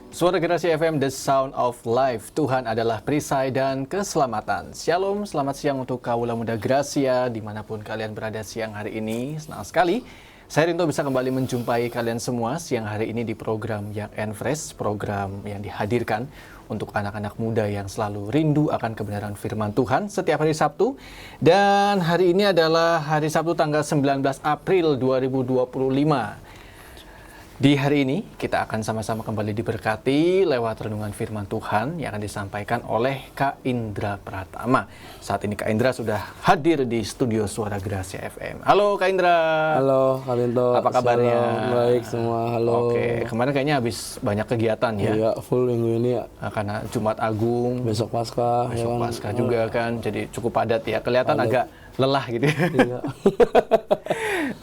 Suara Gerasi FM, The Sound of Life. Tuhan adalah perisai dan keselamatan. Shalom, selamat siang untuk kaula muda Gracia, dimanapun kalian berada siang hari ini. Senang sekali, saya Rinto bisa kembali menjumpai kalian semua siang hari ini di program Young and Fresh, program yang dihadirkan untuk anak-anak muda yang selalu rindu akan kebenaran firman Tuhan setiap hari Sabtu. Dan hari ini adalah hari Sabtu tanggal 19 April 2025. Di hari ini kita akan sama-sama kembali diberkati lewat renungan firman Tuhan yang akan disampaikan oleh Kak Indra Pratama. Saat ini Kak Indra sudah hadir di studio Suara Gracia FM. Halo Kak Indra. Halo Kak Rinto. Apa kabarnya? Salam, baik semua, halo. Oke, kemarin kayaknya habis banyak kegiatan ya? Iya, full minggu ini ya. Karena Jumat Agung, Besok Paskah. besok ya kan? Paskah juga kan, jadi cukup padat ya. Kelihatan agak lelah gitu ya. Iya.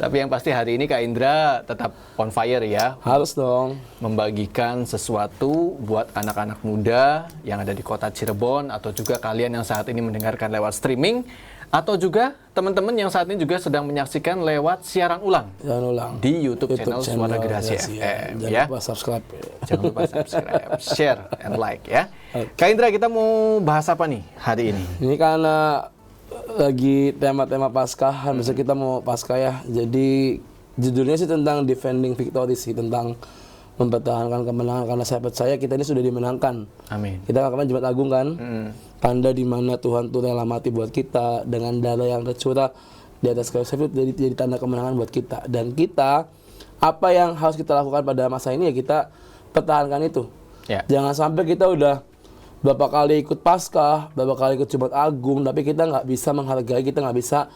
Tapi yang pasti hari ini Kak Indra tetap on fire ya. Harus dong. Membagikan sesuatu buat anak-anak muda yang ada di kota Cirebon, atau juga kalian yang saat ini mendengarkan lewat streaming, atau juga teman-teman yang saat ini juga sedang menyaksikan lewat siaran ulang di YouTube channel Suara Gracia FM. Jangan lupa subscribe. Jangan lupa subscribe, share, and like ya. Kak Indra, kita mau bahas apa nih hari ini? Ini karena lagi tema-tema Paskah, besok kita mau Paskah ya. Jadi judulnya sih tentang defending victory sih, tentang mempertahankan kemenangan, karena saya percaya kita ini sudah dimenangkan. Amin. Kita kemarin Jumat Agung kan, tanda di mana Tuhan tuh rela mati buat kita dengan darah yang tercurah di atas kayu salib, jadi tanda kemenangan buat kita. Dan kita, apa yang harus kita lakukan pada masa ini ya kita pertahankan itu. Ya. Jangan sampai kita udah berapa kali ikut Paskah, berapa kali ikut Jumat Agung, tapi kita nggak bisa menghargai, kita nggak bisa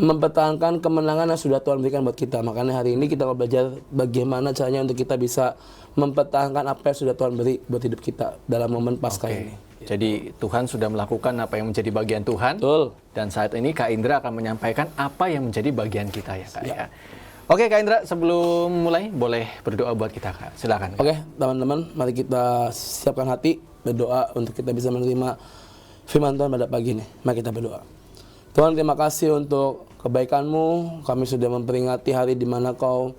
mempertahankan kemenangan yang sudah Tuhan berikan buat kita. Makanya hari ini kita akan belajar bagaimana caranya untuk kita bisa mempertahankan apa yang sudah Tuhan beri buat hidup kita dalam momen Paskah ini. Jadi Tuhan sudah melakukan apa yang menjadi bagian Tuhan. Betul. Dan saat ini Kak Indra akan menyampaikan apa yang menjadi bagian kita ya Kak ya. Oke Kak Indra, sebelum mulai boleh berdoa buat kita Kak. Silakan. Oke, teman-teman, mari kita siapkan hati berdoa untuk kita bisa menerima firman Tuhan pada pagi ini. Mari kita berdoa. Tuhan, terima kasih untuk kebaikan-Mu. Kami sudah memperingati hari di mana Kau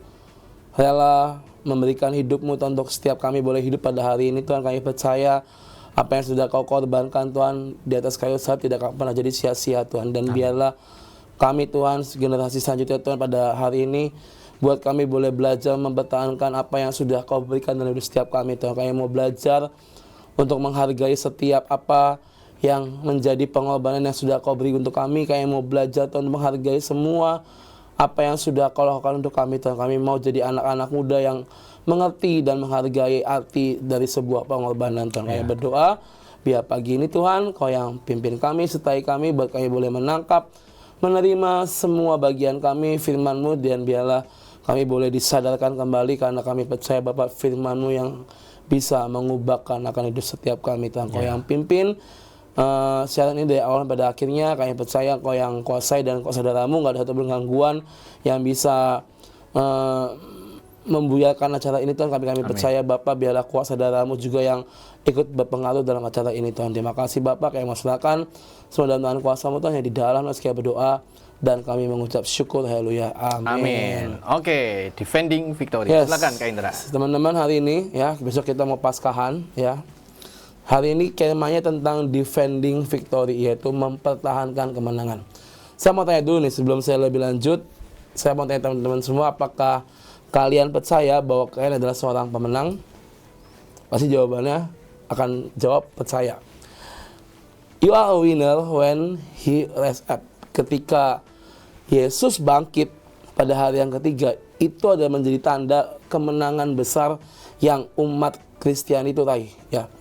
rela memberikan hidup-Mu Tuhan, untuk setiap kami boleh hidup pada hari ini. Tuhan, kami percaya apa yang sudah Kau korbankan Tuhan di atas kayu salib tidak akan pernah jadi sia-sia Tuhan. Dan biarlah kami Tuhan, generasi selanjutnya Tuhan, pada hari ini buat kami boleh belajar mempertahankan apa yang sudah Kau berikan dalam hidup setiap kami Tuhan. Kami mau belajar untuk menghargai setiap apa yang menjadi pengorbanan yang sudah Kau beri untuk kami. Kami mau belajar Tuhan menghargai semua apa yang sudah Kau lakukan untuk kami Tuhan. Kami mau jadi anak-anak muda yang mengerti dan menghargai arti dari sebuah pengorbanan Tuhan. Kami berdoa biar pagi ini Tuhan Kau yang pimpin kami, sertai kami, buat kami boleh menangkap, menerima semua bagian kami firman-Mu, dan biarlah kami boleh disadarkan kembali, karena kami percaya Bapak firman-Mu yang bisa mengubahkan akan hidup setiap kami Tuhan. Kau yang pimpin siaran ini dari awal pada akhirnya. Kami percaya Kau yang kuasai, dan Kau saudaramu nggak ada satu gangguan yang bisa membuyarkan acara ini Tuhan. Kami percaya Bapak, biarlah kuasa saudaramu juga yang ikut berpengaruh dalam acara ini Tuhan. Terima kasih Bapak, kami masalahkan semua dalam Tuhan kuasa-Mu Tuhan yang di dalam. Sekian berdoa dan kami mengucap syukur, haleluya, amin. Oke, defending victory. Silakan Kak Indra. Teman-teman, hari ini ya, besok kita mau Paskahan ya. Hari ini temanya tentang defending victory, yaitu mempertahankan kemenangan. Saya mau tanya dulu nih, sebelum saya lebih lanjut, saya mau tanya teman-teman semua, apakah kalian percaya bahwa kalian adalah seorang pemenang? Pasti jawabannya akan jawab percaya. You are a winner when He rise up. Ketika Yesus bangkit pada hari yang ketiga, itu adalah menjadi tanda kemenangan besar yang umat Kristiani itu raih ya.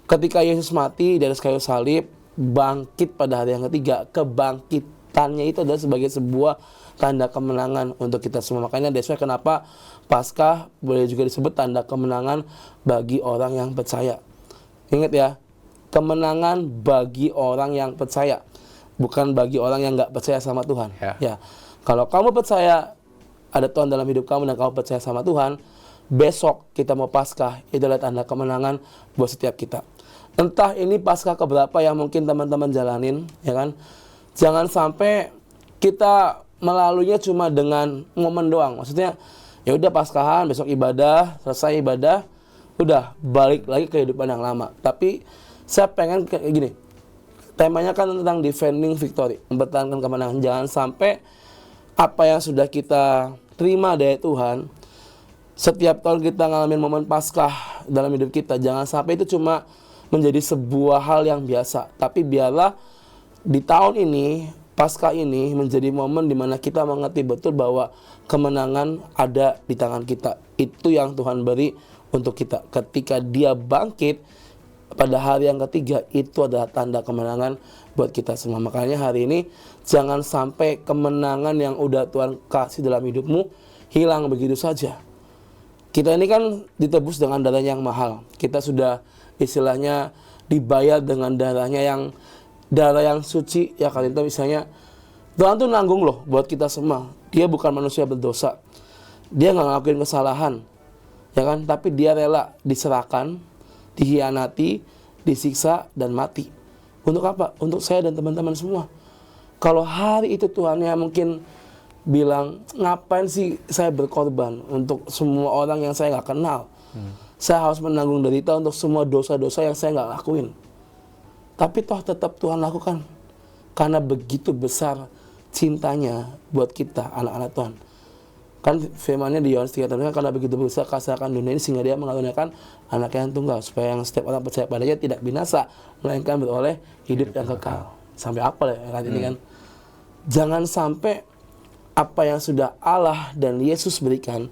Ketika Yesus mati di atas kayu salib, bangkit pada hari yang ketiga, kebangkitannya itu adalah sebagai sebuah tanda kemenangan untuk kita semua. Makanya that's why kenapa Paskah boleh juga disebut tanda kemenangan bagi orang yang percaya. Ingat ya, kemenangan bagi orang yang percaya, bukan bagi orang yang nggak percaya sama Tuhan. Ya, kalau kamu percaya ada Tuhan dalam hidup kamu dan kamu percaya sama Tuhan, besok kita mau Paskah, itu adalah tanda kemenangan buat setiap kita. Entah ini Paskah keberapa yang mungkin teman-teman jalanin, ya kan? Jangan sampai kita melaluinya cuma dengan momen doang. Maksudnya, ya udah Paskahan, besok ibadah, selesai ibadah, udah balik lagi ke kehidupan yang lama. Tapi saya pengen kayak gini, temanya kan tentang defending victory, mempertahankan kemenangan. Jangan sampai apa yang sudah kita terima dari Tuhan, setiap tahun kita ngalamin momen Paskah dalam hidup kita, jangan sampai itu cuma menjadi sebuah hal yang biasa. Tapi biarlah di tahun ini, Paskah ini menjadi momen di mana kita mengerti betul bahwa kemenangan ada di tangan kita. Itu yang Tuhan beri untuk kita. Ketika Dia bangkit pada hari yang ketiga, itu adalah tanda kemenangan buat kita semua. Makanya hari ini jangan sampai kemenangan yang udah Tuhan kasih dalam hidupmu hilang begitu saja. Kita ini kan ditebus dengan darah yang mahal. Kita sudah istilahnya dibayar dengan darah yang suci. Ya kali itu misalnya Tuhan tuh nanggung loh buat kita semua. Dia bukan manusia berdosa. Dia nggak ngelakuin kesalahan, ya kan? Tapi Dia rela diserahkan, dikhianati, disiksa, dan mati. Untuk apa? Untuk saya dan teman-teman semua. Kalau hari itu Tuhannya mungkin bilang, ngapain sih saya berkorban untuk semua orang yang saya nggak kenal? Saya harus menanggung derita untuk semua dosa-dosa yang saya nggak lakuin. Tapi toh tetap Tuhan lakukan. Karena begitu besar cintanya buat kita, anak-anak Tuhan. Kan firman-Nya di Yohanes 3:3, karena begitu besar kasih akan dunia ini sehingga Dia mengaruniakan anaknya yang tunggal, supaya yang setiap orang percaya padanya tidak binasa, melainkan beroleh hidup yang kekal. Sampai apa ya ini kan? Jangan sampai apa yang sudah Allah dan Yesus berikan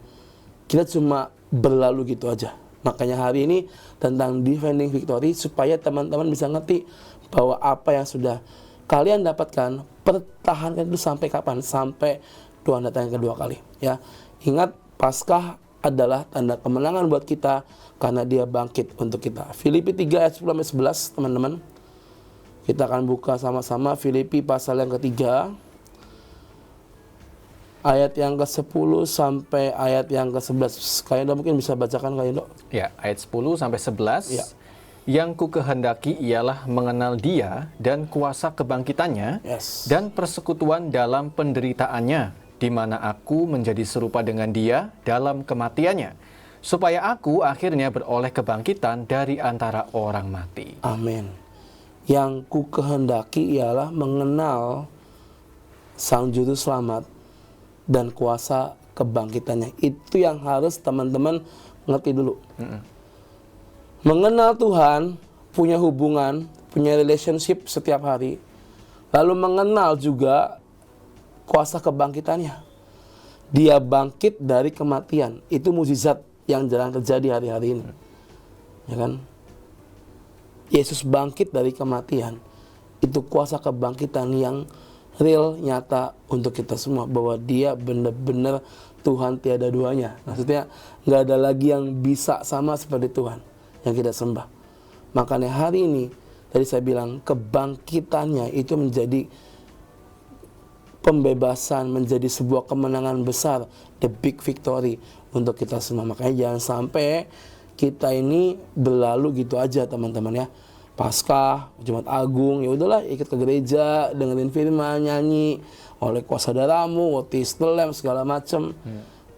kita cuma berlalu gitu aja. Makanya hari ini tentang defending victory, supaya teman-teman bisa ngerti bahwa apa yang sudah kalian dapatkan, pertahankan itu sampai kapan? Sampai Tuhan datang yang kedua kali. Ya, ingat Paskah adalah tanda kemenangan buat kita karena Dia bangkit untuk kita. Filipi 3 ayat 10-11, teman-teman. Kita akan buka sama-sama Filipi pasal yang ketiga, ayat yang ke-10 sampai ayat yang ke-11. Kalian mungkin bisa bacakan kalian, Dok? Ya, ayat 10 sampai 11. Ya. Yang ku kehendaki ialah mengenal Dia dan kuasa kebangkitannya, Yes. dan persekutuan dalam penderitaannya, di mana aku menjadi serupa dengan Dia dalam kematiannya, supaya aku akhirnya beroleh kebangkitan dari antara orang mati. Amin. Yang ku kehendaki ialah mengenal Sang Juru Selamat dan kuasa kebangkitannya. Itu yang harus teman-teman ngerti dulu. Mengenal Tuhan, punya hubungan, punya relationship setiap hari. Lalu mengenal juga kuasa kebangkitannya. Dia bangkit dari kematian. Itu mukjizat yang jarang terjadi hari-hari ini. Ya kan? Yesus bangkit dari kematian. Itu kuasa kebangkitan yang real, nyata untuk kita semua. Bahwa Dia benar-benar Tuhan tiada duanya. Maksudnya nggak ada lagi yang bisa sama seperti Tuhan yang kita sembah. Makanya hari ini, tadi saya bilang, kebangkitannya itu menjadi pembebasan, menjadi sebuah kemenangan besar, the big victory untuk kita semua. Makanya jangan sampai kita ini berlalu gitu aja, teman-teman ya. Paskah, Jumat Agung, ya udahlah ikut ke gereja, dengerin firman, nyanyi, oleh kuasa darahmu, what is the lamb, segala macam.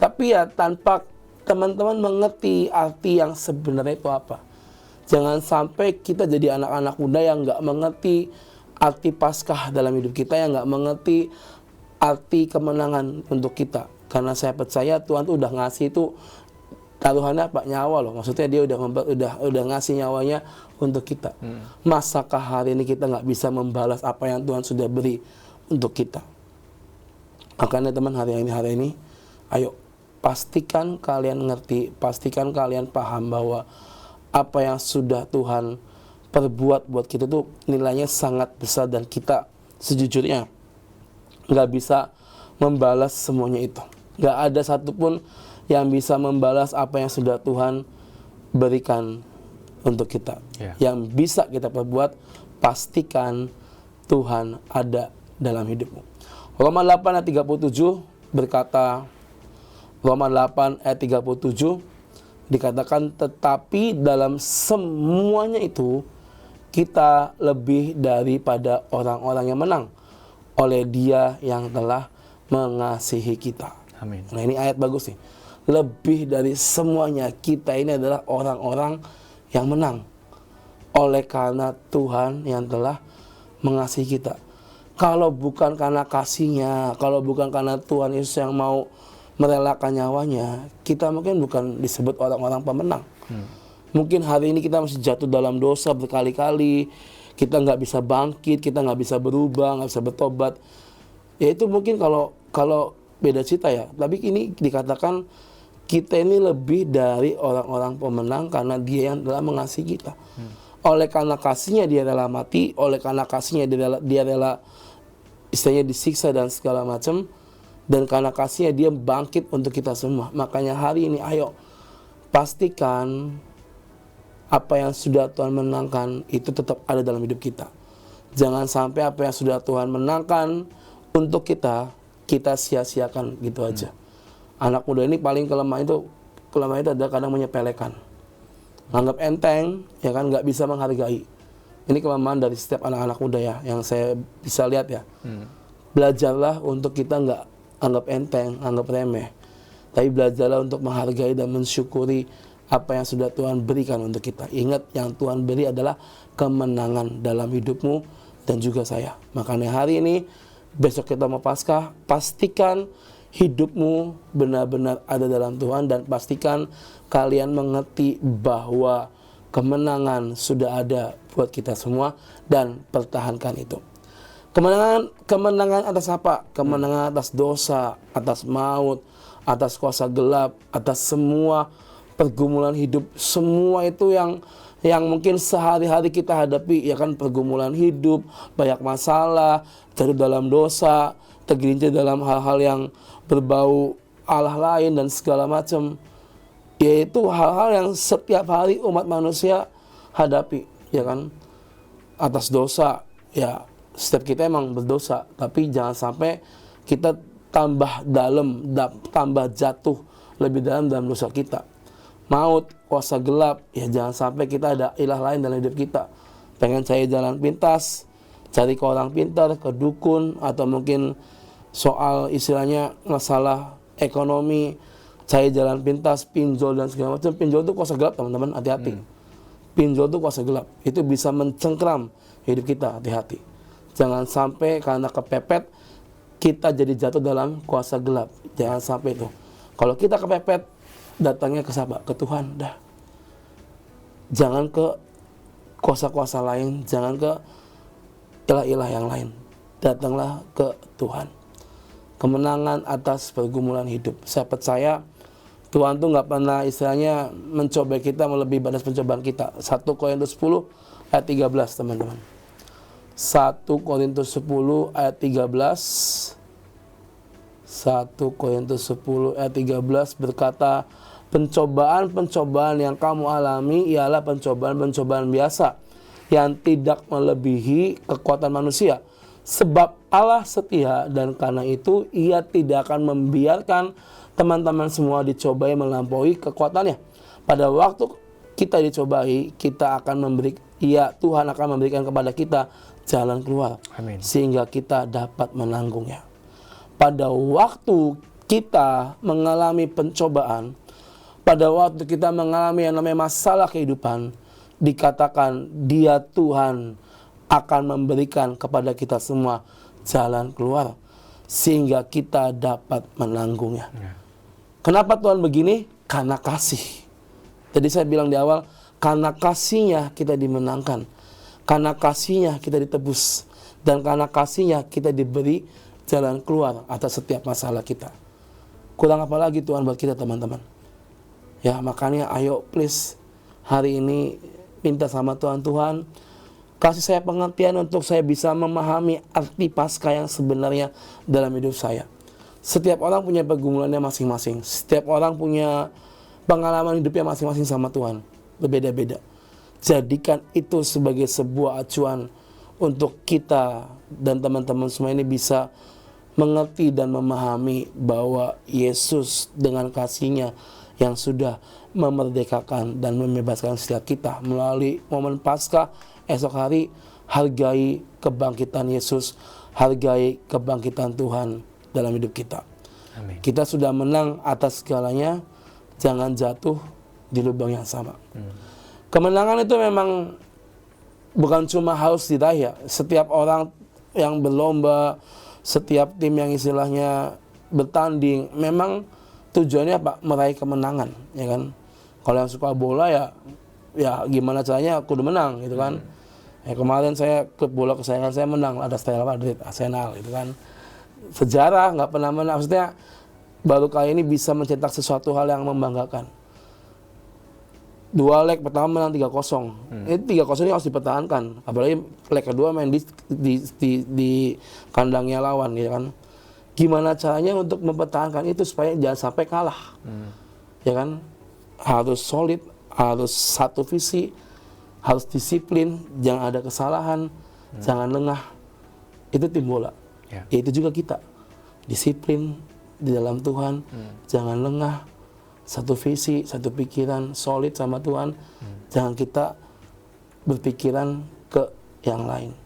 Tapi ya tanpa teman-teman mengerti arti yang sebenarnya itu apa. Jangan sampai kita jadi anak-anak muda yang nggak mengerti arti Paskah dalam hidup kita, yang nggak mengerti arti kemenangan untuk kita. Karena saya percaya Tuhan tuh udah ngasih itu taruhannya apa, nyawa loh. Maksudnya Dia udah ngasih nyawanya untuk kita. Masakah hari ini kita nggak bisa membalas apa yang Tuhan sudah beri untuk kita? Makanya teman, hari ini ayo pastikan kalian ngerti, pastikan kalian paham bahwa apa yang sudah Tuhan perbuat buat kita tuh nilainya sangat besar, dan kita sejujurnya nggak bisa membalas semuanya itu. Nggak ada satupun yang bisa membalas apa yang sudah Tuhan berikan untuk kita. Yang bisa kita perbuat, pastikan Tuhan ada dalam hidupmu. Roma 8 ayat 37 berkata, Roma 8 ayat 37 dikatakan, tetapi dalam semuanya itu kita lebih daripada orang-orang yang menang oleh Dia yang telah mengasihi kita. Amin. Nah, ini ayat bagus nih. lebih dari semuanya, kita ini adalah orang-orang yang menang. Oleh karena Tuhan yang telah mengasihi kita. Kalau bukan karena kasihnya, kalau bukan karena Tuhan Yesus yang mau merelakan nyawanya, kita mungkin bukan disebut orang-orang pemenang. Mungkin hari ini kita masih jatuh dalam dosa berkali-kali, kita nggak bisa bangkit, kita nggak bisa berubah, nggak bisa bertobat. Ya itu mungkin kalau beda cerita ya. Tapi ini dikatakan kita ini lebih dari orang-orang pemenang karena Dia yang telah mengasihi kita. Oleh karena kasihnya Dia rela mati, oleh karena kasihnya Dia rela istilahnya disiksa dan segala macam, dan karena kasihnya Dia bangkit untuk kita semua. Makanya hari ini ayo pastikan apa yang sudah Tuhan menangkan itu tetap ada dalam hidup kita. Jangan sampai apa yang sudah Tuhan menangkan untuk kita sia-siakan gitu aja. Anak muda ini paling kelemahan itu adalah kadang menyepelekan, anggap enteng, ya kan, nggak bisa menghargai. Ini kelemahan dari setiap anak-anak muda ya, yang saya bisa lihat ya. Belajarlah untuk kita nggak anggap enteng, anggap remeh, tapi belajarlah untuk menghargai dan mensyukuri apa yang sudah Tuhan berikan untuk kita. Ingat, yang Tuhan beri adalah kemenangan dalam hidupmu dan juga saya. Makanya hari ini, besok kita mau Paskah, pastikan hidupmu benar-benar ada dalam Tuhan, dan pastikan kalian mengerti bahwa kemenangan sudah ada buat kita semua, dan pertahankan itu. Kemenangan atas apa? Kemenangan atas dosa, atas maut, atas kuasa gelap, atas semua pergumulan hidup. Semua itu yang mungkin sehari-hari kita hadapi, ya kan, pergumulan hidup, banyak masalah, jatuh dalam dosa, tergelincir dalam hal-hal yang berbau Allah lain dan segala macam. Yaitu hal-hal yang setiap hari umat manusia hadapi, ya kan, atas dosa. Ya, setiap kita emang berdosa, tapi jangan sampai kita tambah dalam, tambah jatuh lebih dalam dosa kita. Maut, kuasa gelap, ya jangan sampai kita ada ilah lain dalam hidup kita. Pengen cari jalan pintas, cari ke orang pintar, ke dukun, atau mungkin soal istilahnya masalah ekonomi, cari jalan pintas, pinjol dan segala macam. Pinjol itu kuasa gelap, teman-teman, hati-hati. Pinjol itu kuasa gelap, itu bisa mencengkram hidup kita, hati-hati. Jangan sampai karena kepepet kita jadi jatuh dalam kuasa gelap. Jangan sampai itu. Kalau kita kepepet, datangnya ke siapa? Ke Tuhan dah. Jangan ke kuasa-kuasa lain, jangan ke ilah-ilah yang lain. Datanglah ke Tuhan. Kemenangan atas pergumulan hidup. Saya percaya Tuhan tuh nggak pernah istilahnya mencoba kita melebihi batas pencobaan kita. 1 Korintus 10 ayat 13, teman-teman. 1 Korintus 10 ayat 13. 1 Korintus 10 ayat 13 berkata, pencobaan-pencobaan yang kamu alami ialah pencobaan-pencobaan biasa yang tidak melebihi kekuatan manusia. Sebab Allah setia, dan karena itu Ia tidak akan membiarkan teman-teman semua dicobai melampaui kekuatannya. Pada waktu kita dicobai, Tuhan akan memberikan kepada kita jalan keluar. Amin. Sehingga kita dapat menanggungnya. Pada waktu kita mengalami pencobaan, pada waktu kita mengalami yang namanya masalah kehidupan, dikatakan Dia Tuhan akan memberikan kepada kita semua jalan keluar sehingga kita dapat menanggungnya. Kenapa Tuhan begini? Karena kasih. Tadi saya bilang di awal, karena kasihnya kita dimenangkan, karena kasihnya kita ditebus, dan karena kasihnya kita diberi jalan keluar atas setiap masalah kita. Kurang apa lagi Tuhan buat kita, teman-teman? Ya, makanya ayo please hari ini minta sama Tuhan, Tuhan kasih saya pengertian untuk saya bisa memahami arti Paskah yang sebenarnya dalam hidup saya. Setiap orang punya pergumulannya masing-masing. Setiap orang punya pengalaman hidupnya masing-masing sama Tuhan, berbeda-beda. Jadikan itu sebagai sebuah acuan untuk kita dan teman-teman semua ini bisa mengerti dan memahami bahwa Yesus dengan kasih-Nya yang sudah memerdekakan dan membebaskan setiap kita melalui momen Paskah esok hari. Hargai kebangkitan Yesus, hargai kebangkitan Tuhan dalam hidup kita. Amin. Kita sudah menang atas segalanya, jangan jatuh di lubang yang sama. Kemenangan itu memang bukan cuma harus diraih ya. Setiap orang yang berlomba, setiap tim yang istilahnya bertanding, memang tujuannya apa? Meraih kemenangan, ya kan? Kalau yang suka bola ya gimana caranya kudu menang gitu kan. Kemarin saya klub bola kesayangan saya menang, ada Real Madrid, Arsenal gitu kan. Sejarah nggak pernah menang, maksudnya baru kali ini bisa mencetak sesuatu hal yang membanggakan. 2 leg pertama menang 3-0. Ini 3-0 ini harus dipertahankan. Apalagi leg kedua main di kandangnya lawan gitu kan. Gimana caranya untuk mempertahankan itu supaya jangan sampai kalah. Ya kan? Harus solid, harus satu visi, harus disiplin, jangan ada kesalahan, jangan lengah. Itu tim bola. Itu juga kita. Disiplin di dalam Tuhan, jangan lengah. Satu visi, satu pikiran, solid sama Tuhan. Jangan kita berpikiran ke yang lain.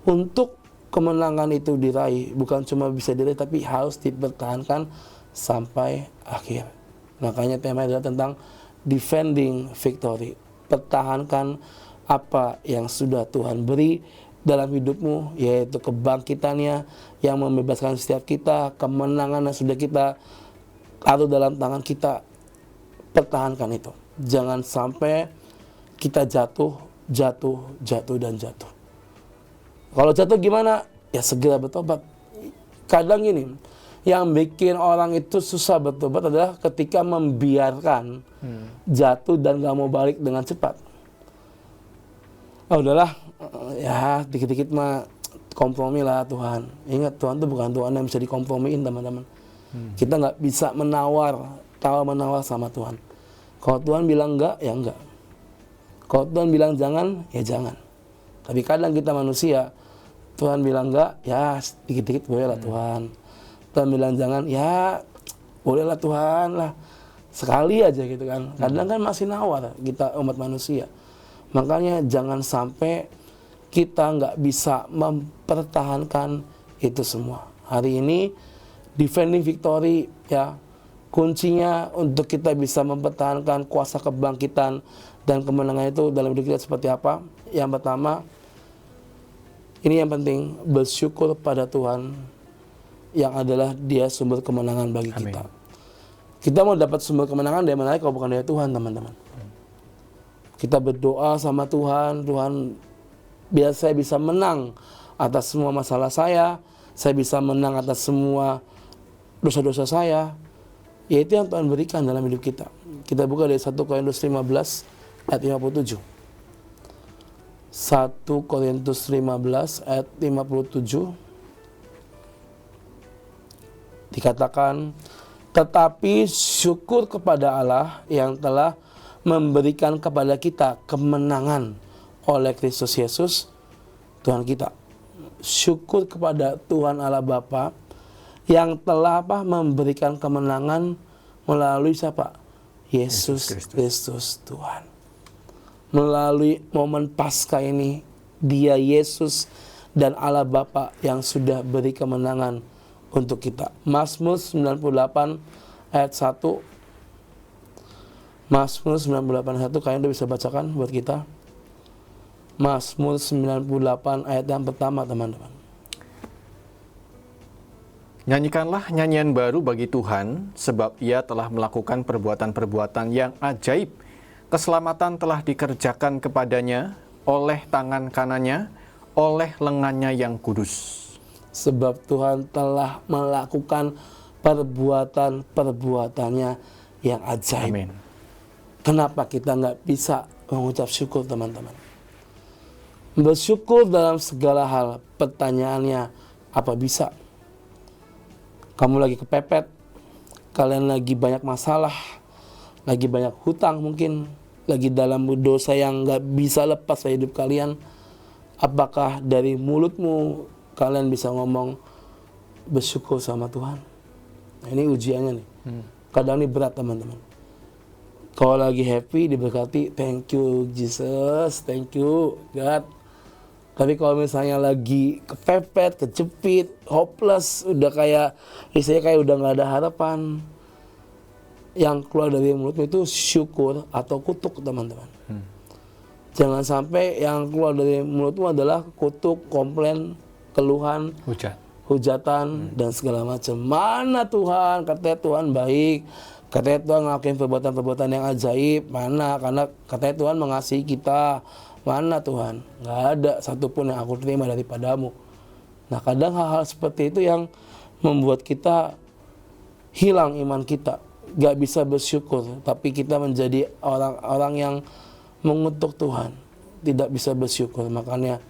Untuk kemenangan itu diraih, bukan cuma bisa diraih, tapi harus dipertahankan sampai akhir. Makanya tema adalah tentang defending victory. Pertahankan apa yang sudah Tuhan beri dalam hidupmu, yaitu kebangkitannya yang membebaskan setiap kita, kemenangan yang sudah kita taruh dalam tangan kita. Pertahankan itu. Jangan sampai kita jatuh. Kalau jatuh gimana? Ya segera bertobat. Kadang gini, yang bikin orang itu susah bertobat adalah ketika membiarkan jatuh dan gak mau balik dengan cepat. Udahlah, ya dikit-dikit mah kompromi lah Tuhan. Ingat, Tuhan itu bukan Tuhan yang bisa dikompromiin, teman-teman. Kita nggak bisa menawar sama Tuhan. Kalau Tuhan bilang enggak, ya enggak. Kalau Tuhan bilang jangan, ya jangan. Tapi kadang kita manusia, Tuhan bilang enggak, ya dikit-dikit boleh lah Tuhan. Tuhan bilang jangan, ya bolehlah Tuhan lah. Sekali aja gitu kan. Kadang kan masih nawar kita umat manusia. Makanya jangan sampai kita nggak bisa mempertahankan itu semua. Hari ini defending victory ya, kuncinya untuk kita bisa mempertahankan kuasa kebangkitan dan kemenangan itu dalam hidup kita seperti apa? Yang pertama, ini yang penting, bersyukur pada Tuhan yang adalah Dia sumber kemenangan bagi kita. Kita mau dapat sumber kemenangan dari mana kalau bukan dari Tuhan, teman-teman. Kita berdoa sama Tuhan, Tuhan biar saya bisa menang atas semua masalah saya bisa menang atas semua dosa-dosa saya. Ya itu yang Tuhan berikan dalam hidup kita. Kita buka dari 1 Korintus 15 ayat 57. 1 Korintus 15 ayat 57 dikatakan, tetapi syukur kepada Allah yang telah memberikan kepada kita kemenangan oleh Kristus Yesus Tuhan kita. Syukur kepada Tuhan Allah Bapa yang telah memberikan kemenangan melalui siapa? Yesus Kristus Tuhan. Melalui momen Paskah ini, Dia Yesus dan Allah Bapa yang sudah beri kemenangan untuk kita. Mazmur 98 ayat 1. Mazmur 98 ayat 1, kalian udah bisa bacakan buat kita. Mazmur 98 ayat yang pertama, teman-teman. Nyanyikanlah nyanyian baru bagi Tuhan, sebab Ia telah melakukan perbuatan-perbuatan yang ajaib. Keselamatan telah dikerjakan kepadanya oleh tangan kanannya, oleh lengannya yang kudus. Sebab Tuhan telah melakukan perbuatan-perbuatannya yang ajaib. Amin. Kenapa kita nggak bisa mengucap syukur, teman-teman? Bersyukur dalam segala hal. Pertanyaannya, apa bisa? Kamu lagi kepepet, kalian lagi banyak masalah, lagi banyak hutang mungkin, lagi dalam dosa yang nggak bisa lepas dari hidup kalian. Apakah dari mulutmu kalian bisa ngomong bersyukur sama Tuhan? Nah, ini ujiannya nih. Kadang ini berat, teman-teman. Kalau lagi happy, diberkati, thank you Jesus, thank you God. Tapi kalau misalnya lagi kepepet, kejepit, hopeless, udah kayak istilahnya kayak udah nggak ada harapan, yang keluar dari mulutmu itu syukur atau kutuk, teman-teman. Jangan sampai yang keluar dari mulutmu adalah kutuk, komplain, keluhan, hujatan, dan segala macam. Mana Tuhan? Katanya Tuhan baik. Katanya Tuhan ngelakuin perbuatan-perbuatan yang ajaib. Mana? Karena katanya Tuhan mengasihi kita. Mana Tuhan? Nggak ada satupun yang aku terima daripadamu. Nah, kadang hal-hal seperti itu yang membuat kita hilang iman kita. Nggak bisa bersyukur. Tapi kita menjadi orang-orang yang mengutuk Tuhan, tidak bisa bersyukur. Makanya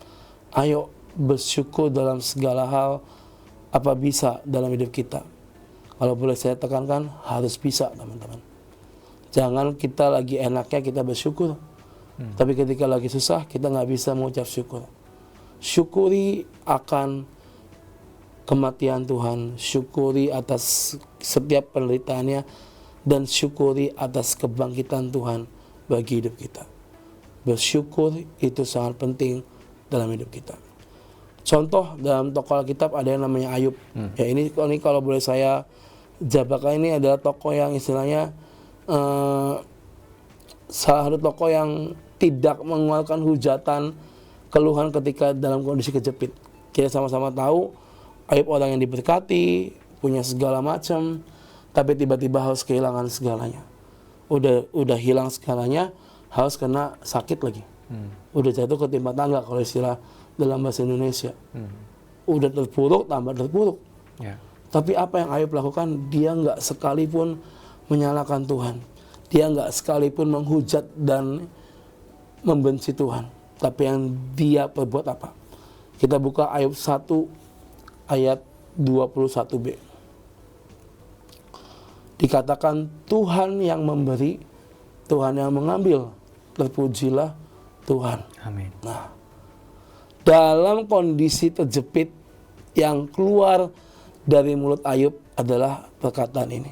ayo bersyukur dalam segala hal, apa bisa dalam hidup kita. Kalau boleh saya tekankan, harus bisa, teman-teman. Jangan kita lagi enaknya kita bersyukur, tapi ketika lagi susah kita nggak bisa mengucap syukur. Syukuri akan kematian Tuhan, syukuri atas setiap penderitaannya, dan syukuri atas kebangkitan Tuhan bagi hidup kita. Bersyukur itu sangat penting dalam hidup kita. Contoh dalam tokoh Alkitab ada yang namanya Ayub. Ya, ini kalau boleh saya jabarkan, ini adalah tokoh yang istilahnya salah satu tokoh yang tidak mengeluarkan hujatan, keluhan ketika dalam kondisi kejepit. Kita sama-sama tahu Ayub orang yang diberkati, punya segala macam, tapi tiba-tiba harus kehilangan segalanya. Udah hilang segalanya, harus kena sakit lagi. Udah jatuh ke timpa tangga kalau istilah dalam bahasa Indonesia. Udah terpuruk, tambah terpuruk. Tapi apa yang Ayub lakukan? Dia nggak sekalipun menyalahkan Tuhan. Dia nggak sekalipun menghujat dan membenci Tuhan. Tapi yang dia perbuat apa? Kita buka Ayub 1 ayat 21b. Dikatakan Tuhan yang memberi, Tuhan yang mengambil. Terpujilah Tuhan. Amin. Nah, dalam kondisi terjepit, yang keluar dari mulut Ayub adalah perkataan ini.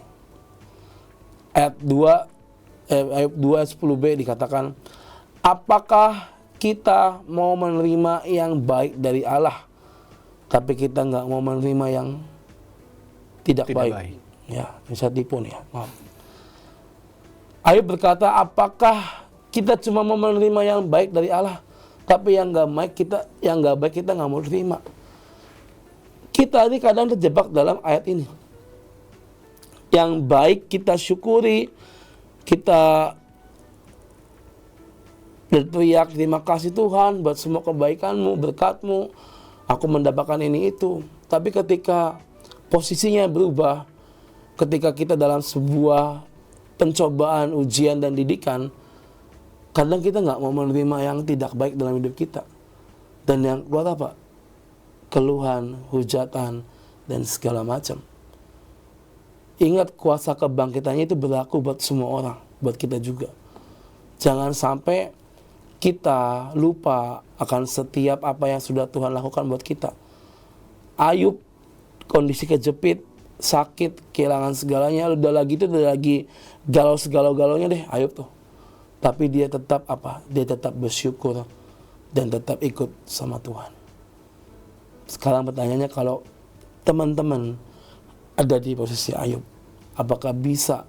Ayat 2 ayat 10b dikatakan, apakah kita mau menerima yang baik dari Allah, tapi kita nggak mau menerima yang tidak baik. Ya, bisa tipu nih ya. Maaf. Ayub berkata, apakah kita cuma mau menerima yang baik dari Allah, tapi yang nggak baik kita nggak mau terima. Kita ini kadang terjebak dalam ayat ini. Yang baik kita syukuri, kita berteriak terima kasih Tuhan buat semua kebaikanmu, berkatmu, aku mendapatkan ini itu. Tapi ketika posisinya berubah, ketika kita dalam sebuah pencobaan, ujian dan didikan, kadang kita nggak mau menerima yang tidak baik dalam hidup kita. Dan yang keluar apa? Keluhan, hujatan, dan segala macam. Ingat, kuasa kebangkitannya itu berlaku buat semua orang, buat kita juga. Jangan sampai kita lupa akan setiap apa yang sudah Tuhan lakukan buat kita. Ayub kondisi kejepit, sakit, kehilangan segalanya, udah lagi galau segalau-galaunya deh Ayub tuh. Tapi dia tetap apa? Dia tetap bersyukur dan tetap ikut sama Tuhan. Sekarang pertanyaannya, kalau teman-teman ada di posisi Ayub, apakah bisa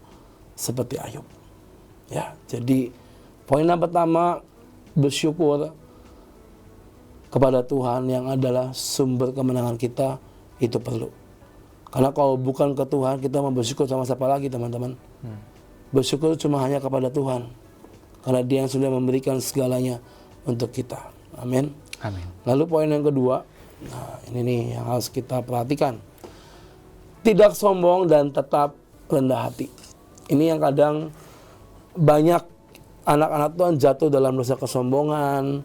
seperti Ayub? Ya, jadi poin yang pertama, bersyukur kepada Tuhan yang adalah sumber kemenangan kita, itu perlu. Karena kalau bukan ke Tuhan, kita mau bersyukur sama siapa lagi, teman-teman? Bersyukur cuma hanya kepada Tuhan, karena Dia yang sudah memberikan segalanya untuk kita. Amin. Amin. Lalu poin yang kedua, nah ini nih yang harus kita perhatikan. Tidak sombong dan tetap rendah hati. Ini yang kadang banyak anak-anak Tuhan jatuh dalam dosa kesombongan,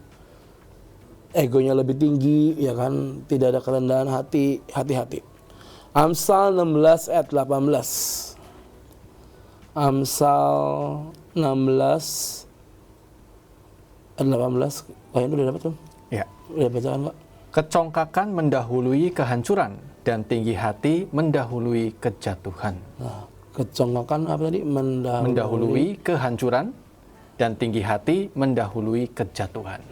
egonya lebih tinggi, ya kan, tidak ada kerendahan hati. Hati-hati. Amsal 16 ayat 18. Amsal 16 ayat 18. Ini udah dapat tuh? Ya. Udah bacaan Pak? Kecongkakan mendahului kehancuran dan tinggi hati mendahului kejatuhan. Nah, kecongkakan apa tadi? Mendahului kehancuran dan tinggi hati mendahului kejatuhan.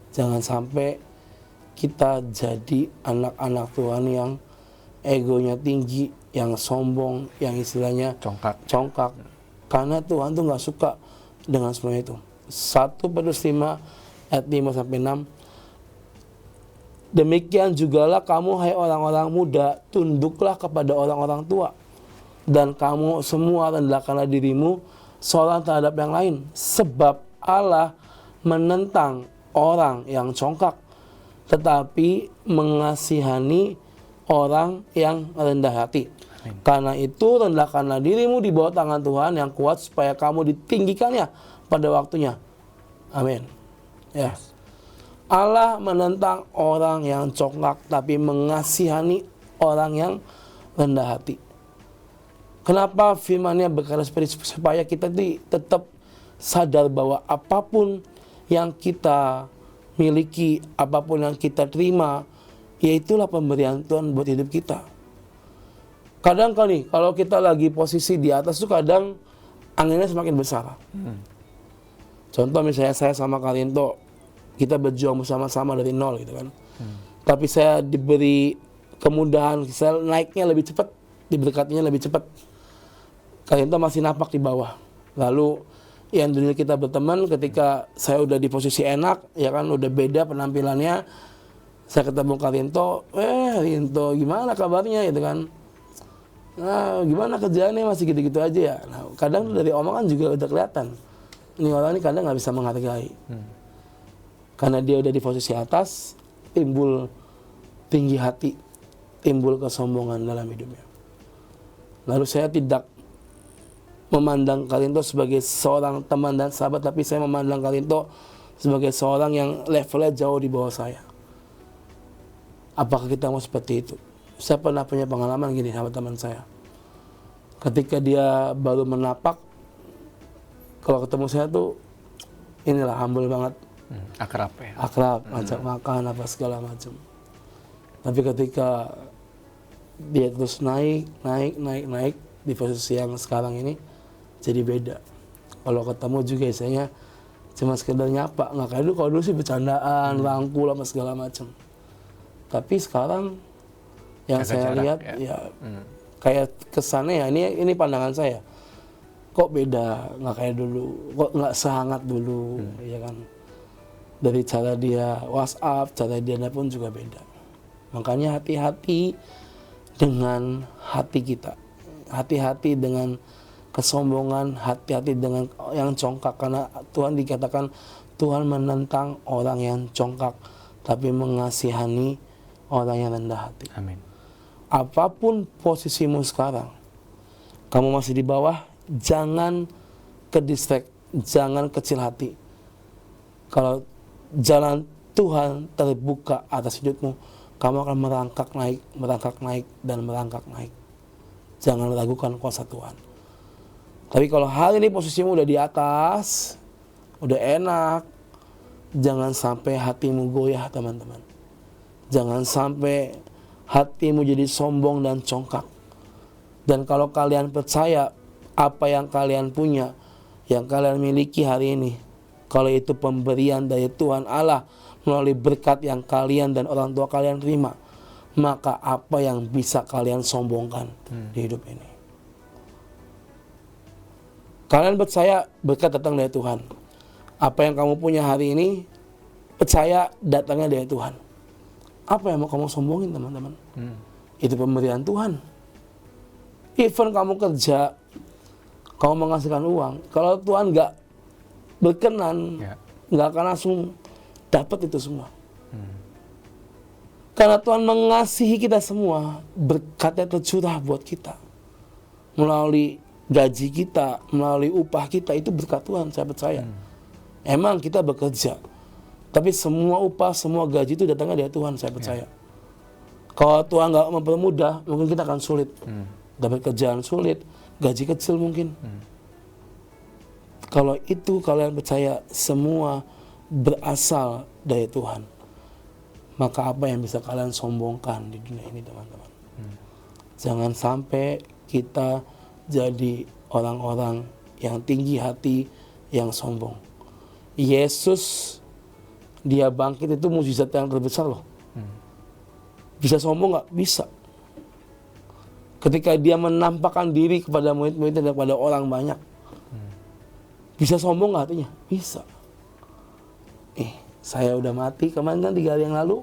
Jangan sampai kita jadi anak-anak Tuhan yang egonya tinggi, yang sombong, yang istilahnya Congkak. Karena Tuhan tuh nggak suka dengan semua itu. 1 Petrus 5 ayat 5-6. Demikian jugalah kamu hai orang-orang muda, tunduklah kepada orang-orang tua. Dan kamu semua rendahkanlah dirimu seorang terhadap yang lain. Sebab Allah menentang orang yang congkak, tetapi mengasihani orang yang rendah hati. Karena itu rendahkanlah dirimu di bawah tangan Tuhan yang kuat supaya kamu ditinggikannya pada waktunya. Amin. Ya. Allah menentang orang yang congkak tapi mengasihani orang yang rendah hati. Kenapa firman-Nya berkata seperti itu? Supaya kita tetap sadar bahwa apapun yang kita miliki, apapun yang kita terima, yaitulah pemberian Tuhan buat hidup kita. Kadang kali kalau kita lagi posisi di atas tuh kadang anginnya semakin besar. Contoh misalnya saya sama Karinto, kita berjuang bersama-sama dari nol gitu kan. Tapi saya diberi kemudahan, saya naiknya lebih cepat, diberkatinya lebih cepat. Karinto masih napak di bawah. Lalu yang dulu kita berteman ketika saya udah di posisi enak, ya kan udah beda penampilannya. Saya ketemu Karinto, Rinto gimana kabarnya gitu kan. Nah, gimana kerjaannya masih gitu-gitu aja ya. Nah, kadang dari omongan juga udah kelihatan. Ini orang ini kadang nggak bisa menghargai. Karena dia udah di posisi atas, timbul tinggi hati, timbul kesombongan dalam hidupnya. Lalu saya tidak memandang Karinto sebagai seorang teman dan sahabat, tapi saya memandang Karinto sebagai seorang yang levelnya jauh di bawah saya. Apakah kita mau seperti itu? Saya pernah punya pengalaman gini sama teman saya. Ketika dia baru menapak, kalau ketemu saya tuh inilah humble banget. Akrab ya. Akrab, ngajak makan apa segala macam. Tapi ketika dia terus naik di posisi yang sekarang ini jadi beda. Kalau ketemu juga istilahnya cuma sekedar nyapa, nggak kayak dulu. Kalau dulu sih bercandaan, rangkul apa segala macam. Tapi sekarang yang saya lihat ya kayak kesannya ya ini pandangan saya. Kok beda, nggak kayak dulu, kok nggak sehangat dulu, ya kan? Dari cara dia WhatsApp, cara dia nelpon juga beda. Makanya hati-hati dengan hati kita, hati-hati dengan kesombongan, hati-hati dengan yang congkak. Karena Tuhan dikatakan Tuhan menentang orang yang congkak, tapi mengasihani orang yang rendah hati. Amin. Apapun posisimu sekarang, kamu masih di bawah, jangan ke-distract, jangan kecil hati. Kalau jalan Tuhan terbuka atas hidupmu, kamu akan merangkak naik, dan merangkak naik. Jangan ragukan kuasa Tuhan. Tapi kalau hari ini posisimu udah di atas, udah enak, jangan sampai hatimu goyah, teman-teman. Jangan sampai hatimu jadi sombong dan congkak. Dan kalau kalian percaya apa yang kalian punya, yang kalian miliki hari ini, kalau itu pemberian dari Tuhan Allah melalui berkat yang kalian dan orang tua kalian terima, maka apa yang bisa kalian sombongkan di hidup ini? Kalian percaya berkat datang dari Tuhan. Apa yang kamu punya hari ini, percaya datangnya dari Tuhan. Apa yang mau kamu sombongin, teman-teman? Itu pemberian Tuhan. Even kamu kerja, kamu menghasilkan uang, kalau Tuhan nggak berkenan, nggak akan langsung dapat itu semua. Karena Tuhan mengasihi kita semua, berkatnya tercurah buat kita. Melalui gaji kita, melalui upah kita, itu berkat Tuhan, saya percaya. Emang kita bekerja, tapi semua upah, semua gaji itu datangnya dari Tuhan, saya percaya. Kalau Tuhan nggak mempermudah, mungkin kita akan sulit. Dapat kerjaan sulit, gaji kecil mungkin. Kalau itu kalian percaya semua berasal dari Tuhan, maka apa yang bisa kalian sombongkan di dunia ini, teman-teman? Jangan sampai kita jadi orang-orang yang tinggi hati, yang sombong. Yesus, dia bangkit itu mukjizat yang terbesar loh. Bisa sombong nggak? Bisa. ketika dia menampakkan diri kepada murid-muridnya dan kepada orang banyak. Bisa sombong nggak hatinya? Bisa. Saya udah mati kemarin kan 3 hari yang lalu.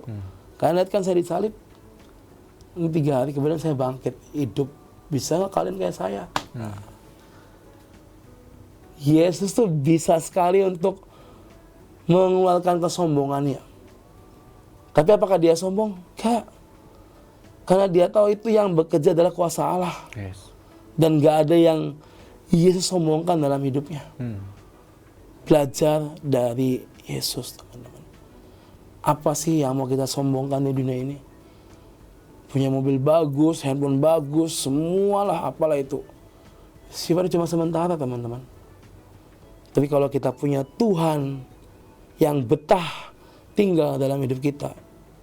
Kalian lihat kan saya disalib. Ini 3 hari kemudian saya bangkit hidup. Bisa nggak kalian kayak saya? Yesus tuh bisa sekali untuk mengeluarkan kesombongannya. Tapi apakah dia sombong? Enggak. Karena dia tahu itu yang bekerja adalah kuasa Allah. Yes. Dan gak ada yang Yesus sombongkan dalam hidupnya. Belajar dari Yesus, teman-teman. Apa sih yang mau kita sombongkan di dunia ini? Punya mobil bagus, handphone bagus, semualah apalah itu. Sifatnya cuma sementara, teman-teman. Tapi kalau kita punya Tuhan yang betah tinggal dalam hidup kita,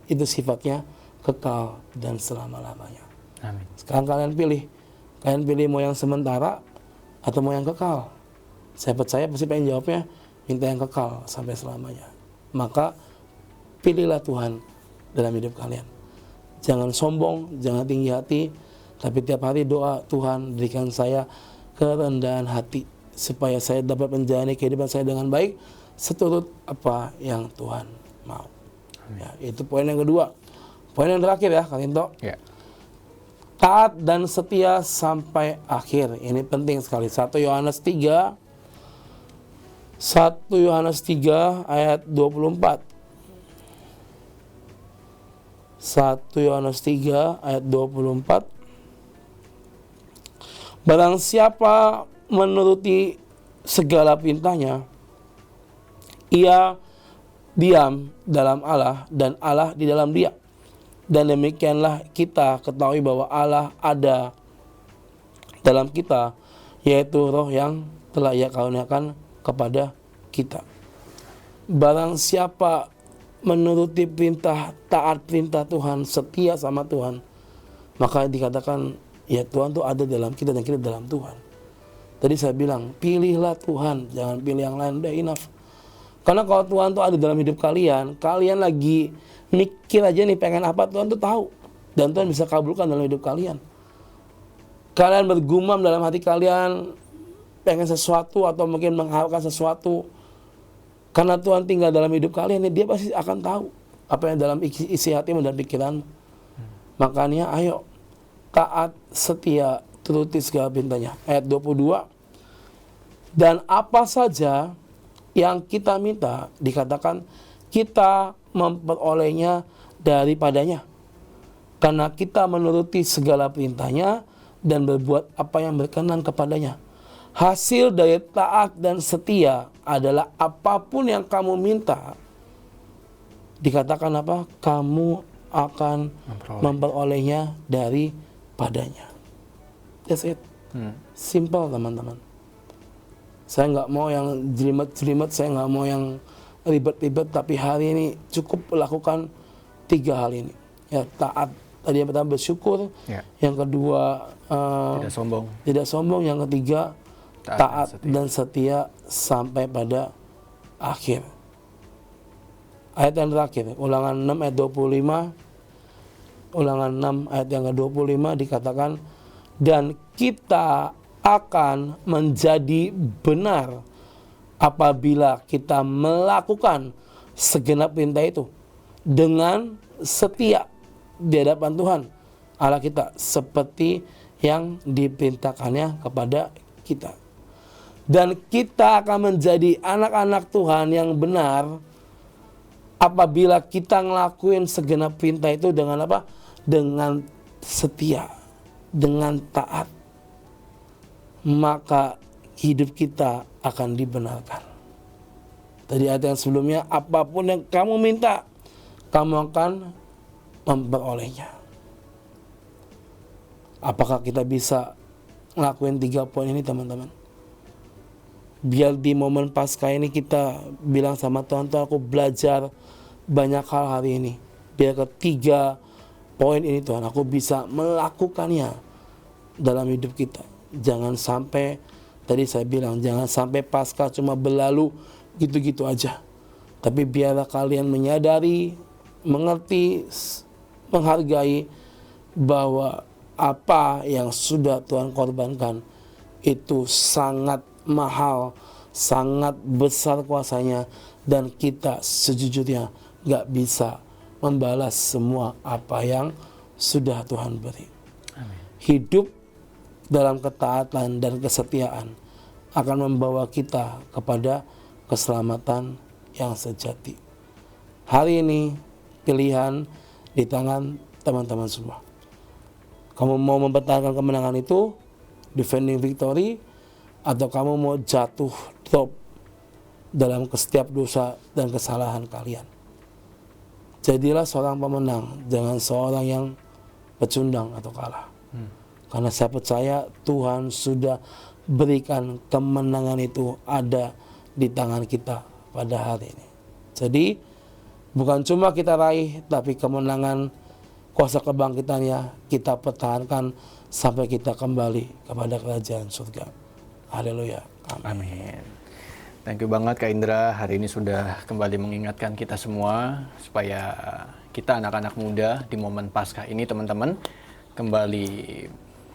itu sifatnya kekal dan selama-lamanya. Amin. Sekarang kalian pilih mau yang sementara atau mau yang kekal. Saya percaya pasti pengen jawabnya minta yang kekal sampai selamanya. Maka pilihlah Tuhan dalam hidup kalian. Jangan sombong, jangan tinggi hati, tapi tiap hari doa, Tuhan berikan saya kerendahan hati supaya saya dapat menjalani kehidupan saya dengan baik seturut apa yang Tuhan mau. Ya, itu poin yang kedua. Poin yang terakhir ya, Kalinto. Ya. Taat dan setia sampai akhir. Ini penting sekali. 1 Yohanes 3 ayat 24. 1 Yohanes 3 ayat 24. Barang siapa menuruti segala perintahnya, ia diam dalam Allah dan Allah di dalam dia. Dan demikianlah kita ketahui bahwa Allah ada dalam kita, yaitu roh yang telah ia karuniakan kepada kita. Barang siapa menuruti perintah, taat perintah Tuhan, setia sama Tuhan, maka dikatakan ya Tuhan tuh ada dalam kita dan kita dalam Tuhan. Tadi saya bilang, pilihlah Tuhan, jangan pilih yang lain, udah enough. Karena kalau Tuhan tuh ada dalam hidup kalian, kalian lagi mikir aja nih pengen apa, Tuhan tuh tahu. Dan Tuhan bisa kabulkan dalam hidup kalian. Kalian bergumam dalam hati kalian, pengen sesuatu atau mungkin mengharapkan sesuatu. Karena Tuhan tinggal dalam hidup kalian, dia pasti akan tahu apa yang dalam isi hatimu dan pikiranmu. Makanya ayo, taat, setia, turuti segala perintahnya. Ayat 22. Dan apa saja yang kita minta, dikatakan kita memperolehnya daripadanya. Karena kita menuruti segala perintahnya dan berbuat apa yang berkenan kepadanya. Hasil dari taat dan setia adalah apapun yang kamu minta, dikatakan apa? Kamu akan memperolehnya daripadanya. That's it. Simple, teman-teman. Saya nggak mau yang jelimet-jelimet, saya nggak mau yang ribet-ribet, tapi hari ini cukup lakukan 3 hal ini. Ya, taat. Tadi yang pertama bersyukur, yang kedua tidak sombong, yang ketiga taat dan setia sampai pada akhir. Ayat yang terakhir, Ulangan 6 ayat 25. Ulangan 6 ayat yang ke-25 dikatakan, dan kita akan menjadi benar apabila kita melakukan segenap perintah itu dengan setia di hadapan Tuhan Allah kita, seperti yang diperintahkannya kepada kita. Dan kita akan menjadi anak-anak Tuhan yang benar apabila kita ngelakuin segenap perintah itu dengan apa? Dengan setia, dengan taat. Maka hidup kita akan dibenarkan. Tadi ayat yang sebelumnya, apapun yang kamu minta, kamu akan memperolehnya. Apakah kita bisa ngelakuin 3 poin ini, teman-teman? Biar di momen Paskah ini kita bilang sama Tuhan, Tuhan aku belajar banyak hal hari ini. Biar ke 3 poin ini Tuhan, aku bisa melakukannya dalam hidup kita. Jangan sampai, tadi saya bilang, jangan sampai Paskah cuma berlalu gitu-gitu aja. Tapi biarlah kalian menyadari, mengerti, menghargai bahwa apa yang sudah Tuhan korbankan itu sangat mahal, sangat besar kuasanya, dan kita sejujurnya gak bisa membalas semua apa yang sudah Tuhan beri. Amin. Hidup dalam ketaatan dan kesetiaan akan membawa kita kepada keselamatan yang sejati. Hari ini pilihan di tangan teman-teman semua. Kamu mau mempertahankan kemenangan itu, defending victory, atau kamu mau jatuh drop dalam setiap dosa dan kesalahan kalian. Jadilah seorang pemenang, jangan seorang yang pecundang atau kalah. Karena saya percaya Tuhan sudah berikan kemenangan itu ada di tangan kita pada hari ini. Jadi bukan cuma kita raih, tapi kemenangan, kuasa kebangkitannya kita pertahankan sampai kita kembali kepada kerajaan surga. Haleluya. Amin. Thank you banget Kak Indra, hari ini sudah kembali mengingatkan kita semua supaya kita anak-anak muda di momen Paskah ini teman-teman kembali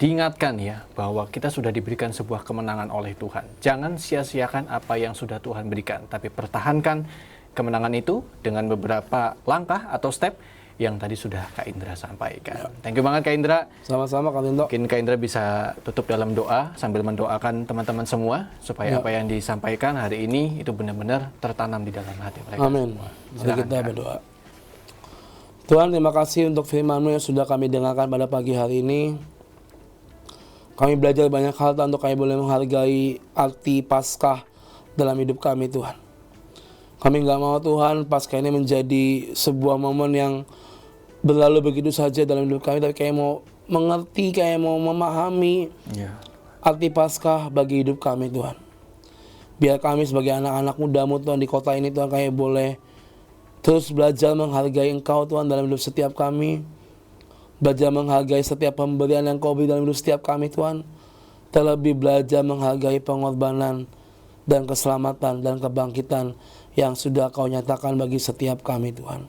diingatkan ya bahwa kita sudah diberikan sebuah kemenangan oleh Tuhan. Jangan sia-siakan apa yang sudah Tuhan berikan, tapi pertahankan kemenangan itu dengan beberapa langkah atau step yang tadi sudah Kak Indra sampaikan. Thank you banget Kak Indra. Sama-sama Kak Lindo. Mungkin Kak Indra bisa tutup dalam doa sambil mendoakan teman-teman semua supaya apa yang disampaikan hari ini itu benar-benar tertanam di dalam hati mereka. Amin. Mari kita berdoa. Tuhan, terima kasih untuk firman-Mu yang sudah kami dengarkan pada pagi hari ini. Kami belajar banyak hal untuk kami boleh menghargai arti Paskah dalam hidup kami Tuhan. Kami nggak mau Tuhan Paskah ini menjadi sebuah momen yang berlalu begitu saja dalam hidup kami, tapi kayak mau mengerti, kayak mau memahami arti Paskah bagi hidup kami Tuhan. Biar kami sebagai anak-anak muda-Mu Tuhan di kota ini Tuhan, kami boleh terus belajar menghargai Engkau Tuhan dalam hidup setiap kami. Belajar menghargai setiap pemberian yang Kau beri dalam hidup setiap kami Tuhan. Terlebih belajar menghargai pengorbanan dan keselamatan dan kebangkitan yang sudah Kau nyatakan bagi setiap kami Tuhan.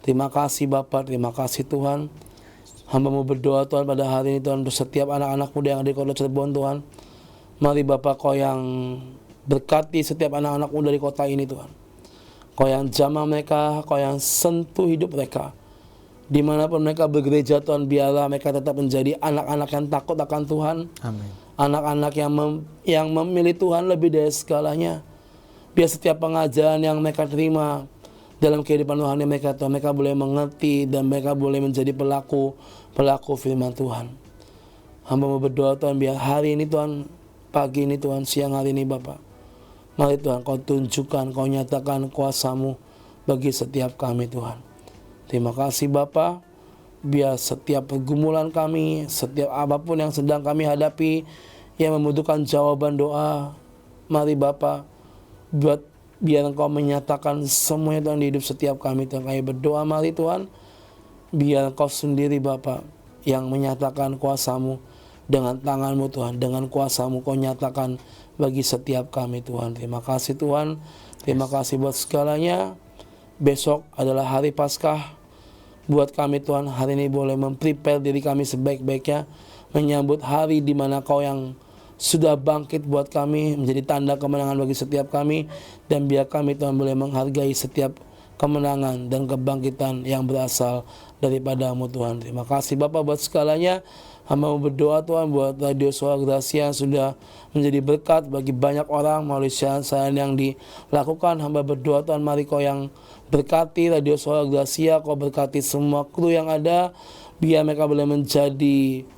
Terima kasih Bapa, terima kasih Tuhan. Hamba-Mu berdoa Tuhan pada hari ini Tuhan untuk setiap anak-anak muda yang ada di kota Cirebon Tuhan. Mari Bapa Kau yang berkati setiap anak-anak muda di kota ini Tuhan. Kau yang jamah mereka, Kau yang sentuh hidup mereka. Dimanapun mereka bergereja Tuhan, biarlah mereka tetap menjadi anak-anak yang takut akan Tuhan. Amin. Anak-anak yang memilih Tuhan lebih dari segalanya. Biar setiap pengajaran yang mereka terima dalam kehidupan rohani mereka Tuhan, mereka boleh mengerti dan mereka boleh menjadi pelaku firman Tuhan. Hamba mau berdoa Tuhan, biar hari ini Tuhan, pagi ini Tuhan, siang hari ini Bapak, mari Tuhan Kau tunjukkan, Kau nyatakan kuasa-Mu bagi setiap kami Tuhan. Terima kasih Bapa, biar setiap pergumulan kami, setiap apapun yang sedang kami hadapi yang membutuhkan jawaban doa, mari Bapa, biar Engkau menyatakan semuanya Tuhan di hidup setiap kami Tuhan. Kami berdoa mari Tuhan, biar Engkau sendiri Bapa yang menyatakan kuasa-Mu dengan tangan-Mu Tuhan, dengan kuasa-Mu Kau nyatakan bagi setiap kami Tuhan. Terima kasih Tuhan, terima kasih buat segalanya. Besok adalah hari Paskah. Buat kami Tuhan, hari ini boleh memprepare diri kami sebaik-baiknya, menyambut hari di mana Kau yang sudah bangkit buat kami, menjadi tanda kemenangan bagi setiap kami, dan biar kami Tuhan boleh menghargai setiap kemenangan dan kebangkitan yang berasal daripada-Mu Tuhan. Terima kasih Bapa buat segalanya. Hamba mau berdoa Tuhan buat Radio Suara Gracia yang sudah menjadi berkat bagi banyak orang melalui siaran yang dilakukan. Hamba berdoa Tuhan, mari Kau yang berkati Radio Suara Gracia, Kau berkati semua kru yang ada, biar mereka boleh menjadi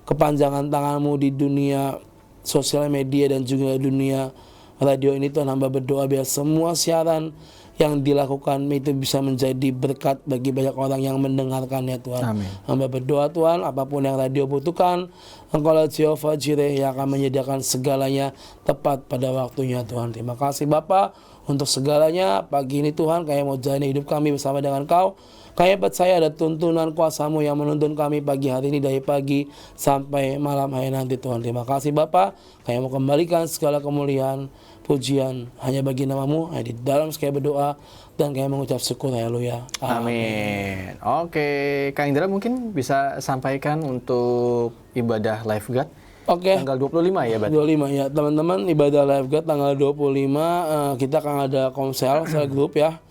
kepanjangan tangan-Mu di dunia sosial media dan juga dunia radio ini Tuhan. Hamba berdoa biar semua siaran yang dilakukan itu bisa menjadi berkat bagi banyak orang yang mendengarkannya Tuhan. Amin. Hamba berdoa Tuhan, apapun yang radio butuhkan, Engkau Jehovah Jireh yang akan menyediakan segalanya tepat pada waktunya Tuhan. Terima kasih Bapa untuk segalanya. Pagi ini Tuhan, kami mau jalani hidup kami bersama dengan Kau. Kami percaya ada tuntunan kuasa-Mu yang menuntun kami pagi hari ini dari pagi sampai malam hari nanti Tuhan. Terima kasih Bapa. Kami mau kembalikan segala kemuliaan pujian hanya bagi namamu. Di dalam sekali berdoa dan kami mengucap syukur, haleluya. Amin. Oke, Kak Indra mungkin bisa sampaikan untuk ibadah Lifeguard Oke. tanggal 25 ya, berarti? 25 ya, teman-teman, ibadah Lifeguard tanggal 25 kita akan ada komsel sel grup ya.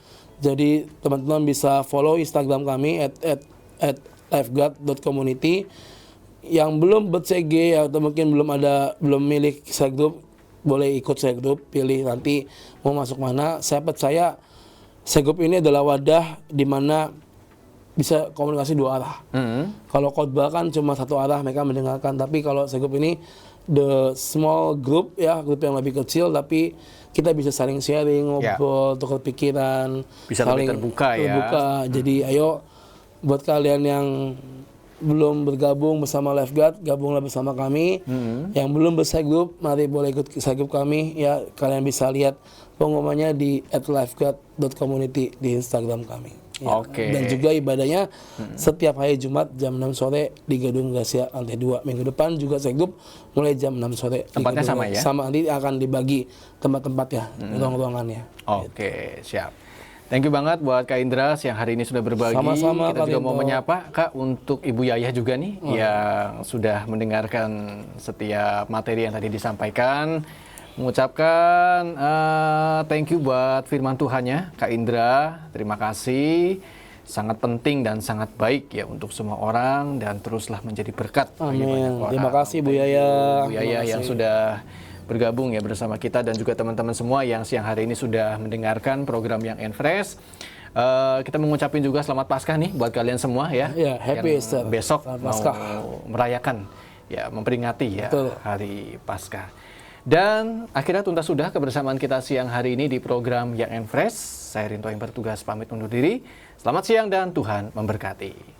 Jadi teman-teman bisa follow Instagram kami at lifeguard.community. Yang belum ber-CG atau mungkin belum milik sel grup, boleh ikut sel grup, pilih nanti mau masuk mana. Saya percaya sel grup ini adalah wadah di mana bisa komunikasi dua arah. Kalau khotbah kan cuma satu arah, mereka mendengarkan. Tapi kalau sel grup ini the small group ya, grup yang lebih kecil, tapi kita bisa saling sharing, ngobrol, tukar pikiran, bisa saling lebih terbuka ya. Jadi ayo buat kalian yang belum bergabung bersama Lifeguard, gabunglah bersama kami. Yang belum bersel grup, mari boleh ikut sel grup kami ya. Kalian bisa lihat pengumumannya di @lifeguard.community di Instagram kami. Ya. Oke. Dan juga ibadahnya setiap hari Jumat jam 6 sore di Gedung Gracia lantai 2. Minggu depan juga sel grup mulai jam 6 sore. Tempatnya sama ya? Sama, nanti akan dibagi tempat-tempatnya, ruang-ruangannya. Oke, siap. Thank you banget buat Kak Indra yang hari ini sudah berbagi. Sama-sama, Kita Kak juga mau Rinto. menyapa Kak untuk Ibu Yayah juga nih yang sudah mendengarkan setiap materi yang tadi disampaikan. Mengucapkan thank you buat firman Tuhannya Kak Indra. Terima kasih. Sangat penting dan sangat baik ya untuk semua orang dan teruslah menjadi berkat bagi banyak Amin. orang. Terima kasih Bu Yaya. Bu Yaya yang sudah bergabung ya bersama kita dan juga teman-teman semua yang siang hari ini sudah mendengarkan program yang Enfresh. Kita mengucapin juga selamat Paskah nih buat kalian semua ya. Ya, happy yang Easter. besok Selamat mau Paskah. merayakan ya, memperingati ya Betul. hari Paskah. Dan akhirnya tuntas sudah kebersamaan kita siang hari ini di program yang Enfresh. Saya Rinto yang bertugas pamit undur diri. Selamat siang dan Tuhan memberkati.